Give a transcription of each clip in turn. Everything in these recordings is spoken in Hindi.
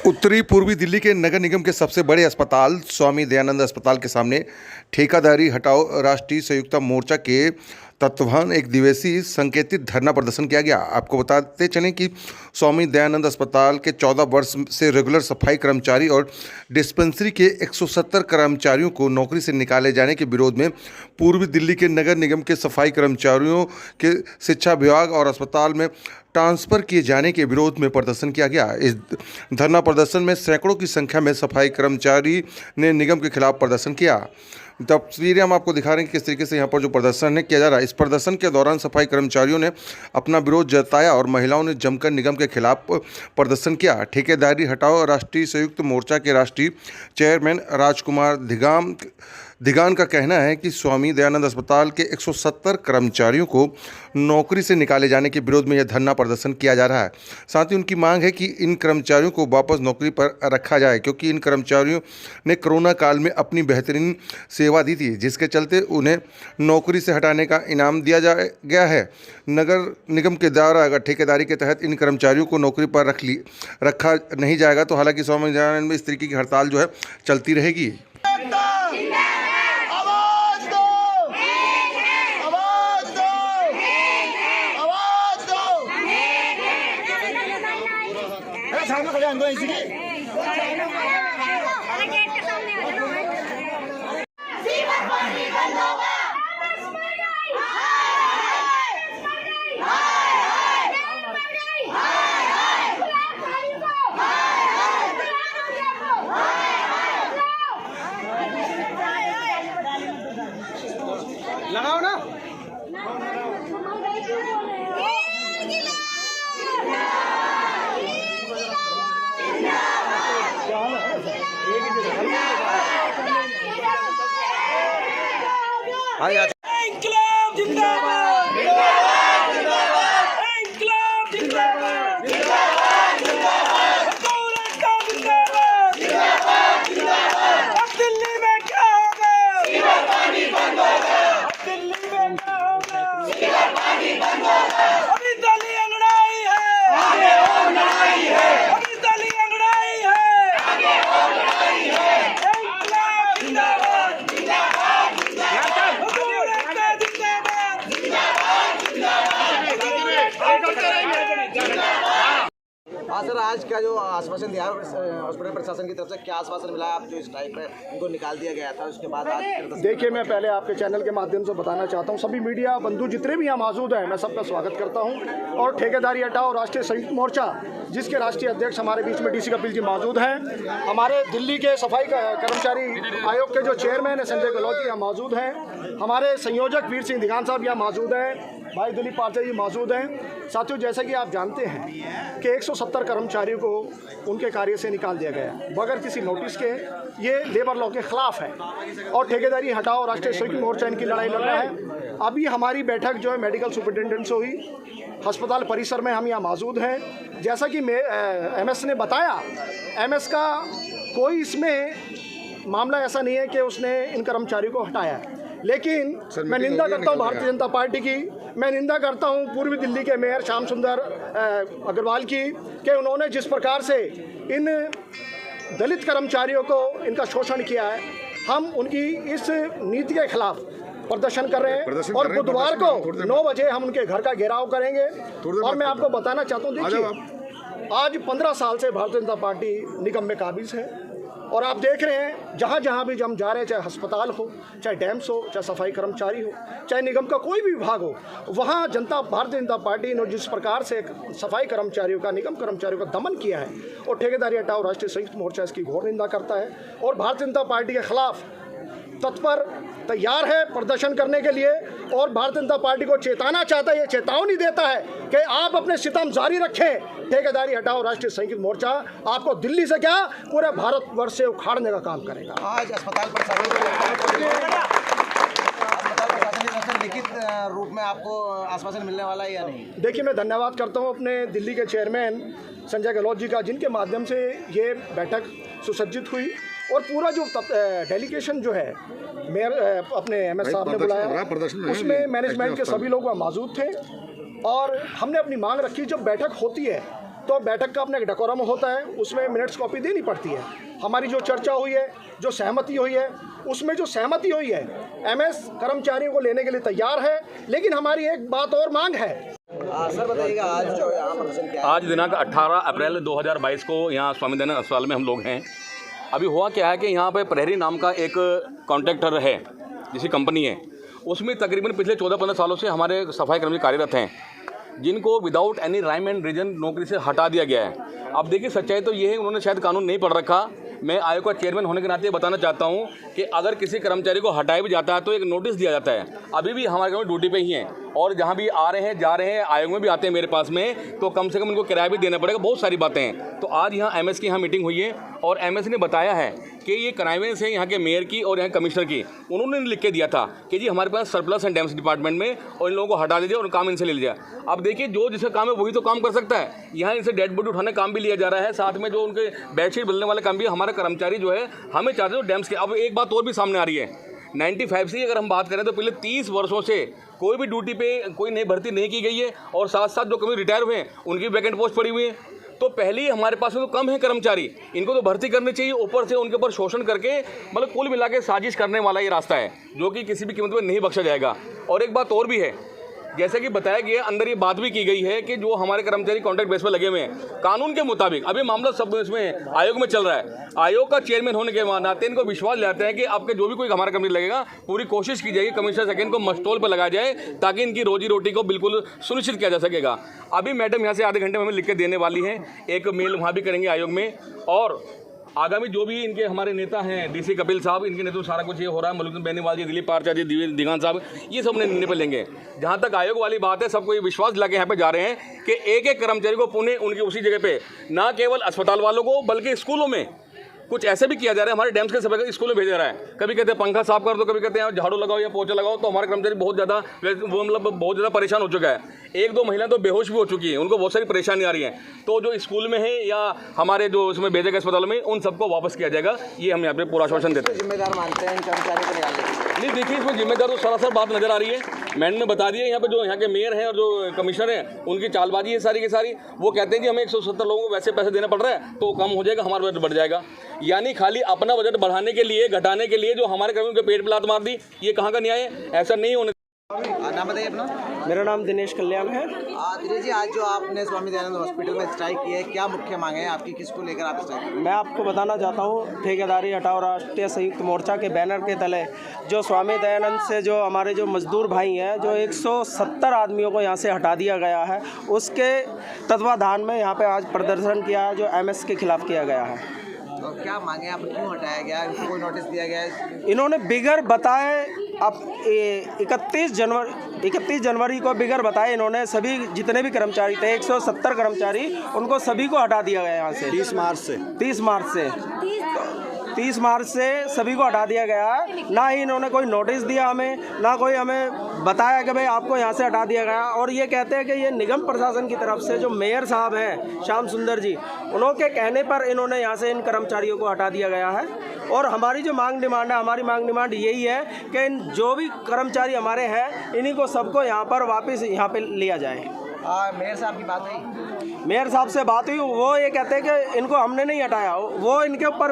उत्तरी पूर्वी दिल्ली के नगर निगम के सबसे बड़े अस्पताल स्वामी दयानंद अस्पताल के सामने ठेकेदारी हटाओ राष्ट्रीय संयुक्त मोर्चा के तत्वावधान एक दिवसीय संकेतित धरना प्रदर्शन किया गया। आपको बताते चलें कि स्वामी दयानंद अस्पताल के 14 वर्ष से रेगुलर सफाई कर्मचारी और डिस्पेंसरी के 170 कर्मचारियों को नौकरी से निकाले जाने के विरोध में पूर्वी दिल्ली के नगर निगम के सफाई कर्मचारियों के शिक्षा विभाग और अस्पताल में ट्रांसफ़र किए जाने के विरोध में प्रदर्शन किया गया। इस धरना प्रदर्शन में सैकड़ों की संख्या में सफाई कर्मचारी ने निगम के खिलाफ प्रदर्शन किया। तस्वीरें हम आपको दिखा रहे हैं कि किस तरीके से यहाँ पर जो प्रदर्शन है किया जा रहा है। इस प्रदर्शन के दौरान सफाई कर्मचारियों ने अपना विरोध जताया और महिलाओं ने जमकर निगम के खिलाफ प्रदर्शन किया। ठेकेदारी हटाओ राष्ट्रीय संयुक्त मोर्चा के राष्ट्रीय चेयरमैन राजकुमार धिगान का कहना है कि स्वामी दयानंद अस्पताल के 170 कर्मचारियों को नौकरी से निकाले जाने के विरोध में यह धरना प्रदर्शन किया जा रहा है। साथ ही उनकी मांग है कि इन कर्मचारियों को वापस नौकरी पर रखा जाए, क्योंकि इन कर्मचारियों ने कोरोना काल में अपनी बेहतरीन सेवा दी थी, जिसके चलते उन्हें नौकरी से हटाने का इनाम दिया गया है। नगर निगम के द्वारा अगर ठेकेदारी के तहत इन कर्मचारियों को नौकरी पर रखा नहीं जाएगा तो हालांकि स्वामी दयानंद में इस तरीके की हड़ताल जो है चलती रहेगी। लगाओ ना। इंकलाब जिंदाबाद, इंकलाब जिंदाबाद, इंकलाब जिंदाबाद, जिंदाबाद जिंदाबाद, हुकूमत का जिंदाबाद, जिंदाबाद जिंदाबाद। अब दिल्ली में क्या होगा? सीवर पानी बंद होगा। अब दिल्ली में क्या होगा? सीवर पानी बंद होगा। अभी दलीय लड़ाई है, आगे और लड़ाई है। अभी दलीय लड़ाई है, आगे और लड़ाई है। इंकलाब जिंदाबाद, जिंदाबाद जिंदाबाद, हुकूमत का जिंदाबाद, जिंदाबाद जिंदाबाद। हाँ सर, आज का जो आश्वासन दिया हॉस्पिटल प्रशासन की तरफ से, क्या आश्वासन मिला? आप जो स्ट्राइक में उनको निकाल दिया गया था, उसके बाद आज देखिए, मैं पहले आपके चैनल के माध्यम से बताना चाहता हूं, सभी मीडिया बंधु जितने भी यहाँ मौजूद हैं, मैं सबका स्वागत करता हूं। और ठेकेदारी हटाओ राष्ट्रीय संयुक्त मोर्चा, जिसके राष्ट्रीय अध्यक्ष हमारे बीच में DC कपिल जी मौजूद हैं। हमारे दिल्ली के सफाई कर्मचारी आयोग के जो चेयरमैन है संजय गहलोत जी यहाँ मौजूद हैं। हमारे संयोजक वीर सिंह धिगान साहब यहाँ मौजूद हैं। भाई दिलीप पारसे जी मौजूद हैं। साथियों, जैसा कि आप जानते हैं कि 170 कर्मचारियों को उनके कार्य से निकाल दिया गया बगैर किसी नोटिस के। ये लेबर लॉ के खिलाफ है और ठेकेदारी हटाओ राष्ट्रीय संयुक्त मोर्चा इनकी लड़ाई लड़ रहा है। अभी हमारी बैठक जो है मेडिकल सुपरिटेंडेंट से हुई, अस्पताल परिसर में हम यहाँ मौजूद हैं। जैसा कि MS ने बताया, MS का कोई इसमें मामला ऐसा नहीं है कि उसने इन कर्मचारियों को हटाया है। लेकिन मैं निंदा करता हूं भारतीय जनता पार्टी की, मैं निंदा करता हूं पूर्वी दिल्ली के मेयर श्याम सुंदर अग्रवाल की, कि उन्होंने जिस प्रकार से इन दलित कर्मचारियों को इनका शोषण किया है। हम उनकी इस नीति के खिलाफ प्रदर्शन कर रहे हैं और बुधवार को 9 बजे हम उनके घर का घेराव करेंगे। और मैं आपको बताना चाहता हूँ, देखिए, आज 15 साल से भारतीय जनता पार्टी निगम में काबिज है और आप देख रहे हैं जहाँ जहाँ भी हम जा रहे हैं, चाहे अस्पताल हो, चाहे डैम्स हो, चाहे सफाई कर्मचारी हो, चाहे निगम का कोई भी विभाग हो, वहाँ भारतीय जनता पार्टी ने जिस प्रकार से सफाई कर्मचारियों का, निगम कर्मचारियों का दमन किया है, और ठेकेदारी हटाओ राष्ट्रीय संयुक्त मोर्चा इसकी घोर निंदा करता है और भारतीय जनता पार्टी के खिलाफ तत्पर तैयार है प्रदर्शन करने के लिए। और भारतीय जनता पार्टी को चेताना चाहता है, ये चेतावनी देता है कि आप अपने सितम जारी रखें। ठेकेदारी हटाओ राष्ट्रीय संयुक्त मोर्चा आपको दिल्ली से क्या, पूरे भारतवर्ष से उखाड़ने का काम करेगा। आज अस्पताल प्रशासन लिखित रूप में आपको आश्वासन मिलने वाला है या नहीं? देखिए, मैं धन्यवाद करता हूं अपने दिल्ली के चेयरमैन संजय गहलोत जी का, जिनके माध्यम से ये बैठक सुसज्जित हुई और पूरा जो डेलीगेशन जो है मेयर अपने MS साहब ने बुलाया, उसमें मैनेजमेंट के सभी लोग वहाँ मौजूद थे और हमने अपनी मांग रखी। जब बैठक होती है तो बैठक का अपना एक डेकोरम होता है, उसमें मिनट्स कॉपी देनी पड़ती है। हमारी जो चर्चा हुई है, जो सहमति हुई है, उसमें जो सहमति हुई है, एमएस कर्मचारियों को लेने के लिए तैयार है, लेकिन हमारी एक बात और मांग है। सर बताइएगा, आज जो यहाँ प्रदर्शन क्या है? आज दिनांक 18 अप्रैल 2022 को यहाँ स्वामी दयानंद अस्पताल में हम लोग हैं। अभी हुआ क्या है कि यहाँ पे प्रहरी नाम का एक कॉन्ट्रैक्टर है, जिसकी कंपनी है, उसमें तकरीबन पिछले 14-15 सालों से हमारे सफाई कर्मचारी कार्यरत हैं, जिनको without any rhyme and reason नौकरी से हटा दिया गया है। अब देखिए, सच्चाई तो ये है, उन्होंने शायद कानून नहीं पढ़ रखा। मैं आयोग का चेयरमैन होने के नाते बताना चाहता हूं कि अगर किसी कर्मचारी को हटाया भी जाता है तो एक नोटिस दिया जाता है। अभी भी हमारे कर्मचारी ड्यूटी पे ही हैं और जहां भी आ रहे हैं, जा रहे हैं, आयोग में भी आते हैं मेरे पास में, तो कम से कम इनको किराया भी देना पड़ेगा। बहुत सारी बातें हैं। तो आज यहाँ एमएस की यहाँ मीटिंग हुई है और एमएस ने बताया है कि ये कनाइवेंस है यहाँ के मेयर की और यहाँ कमिश्नर की। उन्होंने लिख के दिया था कि जी हमारे पास सरप्लस एंड डैम्स डिपार्टमेंट में, और इन लोगों को हटा दीजिए और काम इनसे ले लीजिए। अब देखिए, जो जिसका काम है वही तो काम कर सकता है। यहाँ इनसे डेड बॉडी उठाने काम भी लिया जा रहा है, साथ में जो उनके बेडशीट बदलने वाले काम भी हमारा कर्मचारी जो है हमें चाहते हो डैम्स के। अब एक बात और भी सामने आ रही है, 95 से अगर हम बात करें तो पिछले 30 वर्षों से कोई भी ड्यूटी पे कोई नई भर्ती नहीं की गई है और साथ साथ जो कभी रिटायर हुए हैं उनकी वैकेंट पोस्ट पड़ी हुई है। तो पहले ही हमारे पास में तो कम है कर्मचारी, इनको तो भर्ती करनी चाहिए। ऊपर से उनके ऊपर शोषण करके, मतलब कुल मिला के साजिश करने वाला ये रास्ता है, जो कि किसी भी कीमत पर नहीं बख्शा जाएगा। और एक बात और भी है, जैसे कि बताया गया, अंदर ये बात भी की गई है कि जो हमारे कर्मचारी कॉन्ट्रैक्ट बेस पर लगे हुए हैं, कानून के मुताबिक अभी मामला सब इसमें आयोग में चल रहा है। आयोग का चेयरमैन होने के नाते इनको विश्वास दिलाते हैं कि आपके जो भी कोई हमारा कंपनी लगेगा, पूरी कोशिश की जाएगी कमिश्नर सेकंड को मस्टोल पर लगाया जाए, ताकि इनकी रोजी रोटी को बिल्कुल सुनिश्चित किया जा सकेगा। अभी मैडम यहाँ से आधे घंटे में हमें लिख के देने वाली हैं, एक मेल वहाँ भी करेंगे आयोग में। और आगामी जो भी इनके हमारे नेता हैं, डीसी कपिल साहब, इनके नेतृत्व सारा कुछ ये हो रहा है, मलुक बेनीवाल जी, दिलीप पारचा जी, दिगान साहब, ये सब निर्णय पे लेंगे। जहाँ तक आयोग वाली बात है, सबको ये विश्वास दिला के यहाँ पे जा रहे हैं कि एक एक कर्मचारी को पुणे उनकी उसी जगह पे, ना केवल अस्पताल वालों को बल्कि स्कूलों में कुछ ऐसे भी किया जा रहा है। हमारे डैम्स के सफाई स्कूल में भेजा जा रहा है, कभी कहते हैं पंखा साफ कर दो, कभी कहते हैं झाड़ू लगाओ या पोछा लगाओ। तो हमारे कर्मचारी बहुत ज़्यादा, वो मतलब बहुत ज़्यादा परेशान हो चुका है। 1-2 महिला तो बेहोश भी हो चुकी है, उनको बहुत सारी परेशानी आ रही है। तो जो स्कूल में है या हमारे जो उसमें भेजे गए अस्पतालों में, उन सबको वापस किया जाएगा, ये हम यहाँ पे पूरा आश्वासन देते हैं। जिम्मेदार मानते हैं इन कर्मचारियों को निकालने के? नहीं, देखिए, इसमें जिम्मेदार तो सरासर बात नजर आ रही है। मैंने बता दिया, यहाँ पे जो यहाँ के मेयर हैं और जो कमिश्नर हैं, उनकी चालबाजी है सारी की सारी। वो कहते हैं कि हमें 170 लोगों को वैसे पैसे देना पड़ रहा है तो कम हो जाएगा, हमारा बजट बढ़ जाएगा। यानी खाली अपना बजट बढ़ाने के लिए, घटाने के लिए जो हमारे कर्मियों के पेट पे लात मार दी, ये कहाँ का न्याय है? ऐसा नहीं होने। नाम बताइए अपना। मेरा नाम दिनेश कल्याण है। दिनेश जी, आज जो आपने स्वामी दयानंद हॉस्पिटल में स्ट्राइक की है, क्या मुख्य मांगे हैं आपकी, किसको लेकर आप स्ट्राइक कर रहे हैं? मैं आपको बताना चाहता हूँ, ठेकेदारी हटाओ राष्ट्रीय संयुक्त मोर्चा के बैनर के तले जो स्वामी दयानंद से जो हमारे जो मजदूर भाई हैं, जो 170 आदमियों को यहाँ से हटा दिया गया है, उसके तत्वाधान में यहाँ पे आज प्रदर्शन किया है, जो एमएस के खिलाफ किया गया है। तो क्या मांगे आप, क्यों हटाया गया, इनको कोई नोटिस दिया गया है? इन्होंने बिगर बताए अब 31 जनवरी को बिगर बताए इन्होंने सभी जितने भी कर्मचारी थे, 170 कर्मचारी, उनको सभी को हटा दिया गया यहाँ से। 30 मार्च से सभी को हटा दिया गया है। ना ही इन्होंने कोई नोटिस दिया हमें, ना कोई हमें बताया कि भाई आपको यहाँ से हटा दिया गया। और ये कहते हैं कि ये निगम प्रशासन की तरफ से जो मेयर साहब हैं श्याम सुंदर जी, उनके कहने पर इन्होंने यहाँ से इन कर्मचारियों को हटा दिया गया है। और हमारी जो मांग डिमांड है, हमारी मांग डिमांड यही है कि इन जो भी कर्मचारी हमारे हैं, इन्हीं को सबको यहाँ पर वापस यहाँ पे लिया जाए। मेयर साहब की बात हुई? मेयर साहब से बात हुई, वो ये कहते हैं कि इनको हमने नहीं हटाया। वो इनके ऊपर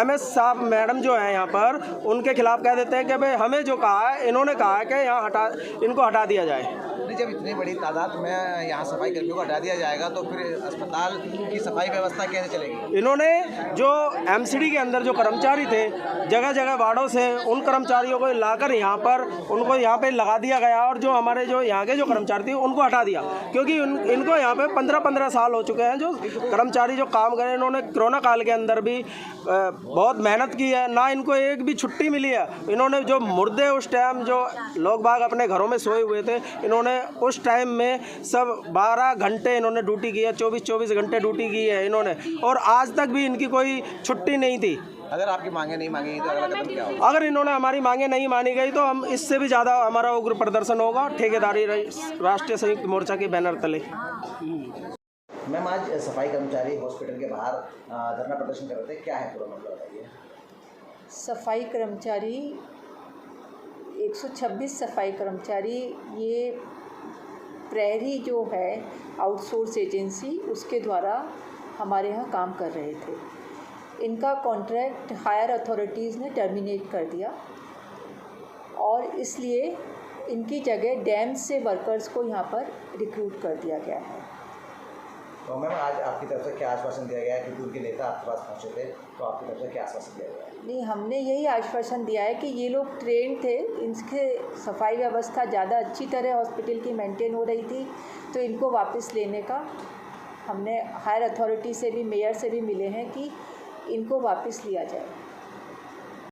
एमएस साहब मैडम जो है यहाँ पर, उनके खिलाफ कह देते हैं कि भाई हमें जो कहा है, इन्होंने कहा है कि यहाँ इनको हटा दिया जाए। जब इतनी बड़ी तादाद में यहाँ सफाई कर्मियों को हटा दिया जाएगा तो फिर अस्पताल की सफाई व्यवस्था कैसे चलेगी? इन्होंने जो एमसीडी के अंदर जो कर्मचारी थे, जगह जगह वार्डों से उन कर्मचारियों को लाकर यहाँ पर उनको यहाँ पे लगा दिया गया, और जो हमारे जो यहाँ के जो कर्मचारी थे उनको हटा दिया। क्योंकि इनको यहाँ पे 15-15 साल हो चुके हैं जो कर्मचारी जो काम करें। इन्होंने कोरोना काल के अंदर भी बहुत मेहनत की है, ना इनको एक भी छुट्टी मिली है। इन्होंने जो मुर्दे उस टाइम जो लोग बाग अपने घरों में सोए हुए थे, इन्होंने उस टाइम में सब 12 घंटे इन्होंने ड्यूटी की है, 24 घंटे ड्यूटी की है इन्होंने, और आज तक भी इनकी कोई छुट्टी नहीं थी। अगर आपकी मांगे नहीं मांगी तो अगला कदम क्या होगा? अगर इन्होंने हमारी मांगे नहीं मानी गई तो हम इससे भी ज़्यादा हमारा उग्र प्रदर्शन होगा ठेकेदारी राष्ट्रीय संयुक्त मोर्चा के बैनर तले। मैम, आज सफाई कर्मचारी हॉस्पिटल के बाहर धरना प्रदर्शन कर रहे थे, क्या है पूरा मामला बताइए? सफाई कर्मचारी 126 सफाई कर्मचारी ये प्रहरी जो है आउटसोर्स एजेंसी, उसके द्वारा हमारे यहाँ काम कर रहे थे। इनका कॉन्ट्रैक्ट हायर अथॉरिटीज़ ने टर्मिनेट कर दिया और इसलिए इनकी जगह डैम से वर्कर्स को यहाँ पर रिक्रूट कर दिया गया है। तो मैम आज आपकी तरफ से क्या आश्वासन दिया गया है, क्योंकि उनके नेता आपके पास पहुँचे थे, तो आपकी तरफ से क्या आश्वासन दिया गया है? नहीं, हमने यही आश्वासन दिया है कि ये लोग ट्रेंड थे, इनके सफाई व्यवस्था ज़्यादा अच्छी तरह हॉस्पिटल की मेंटेन हो रही थी, तो इनको वापस लेने का हमने हायर अथॉरिटी से भी, मेयर से भी मिले हैं कि इनको वापस लिया जाए।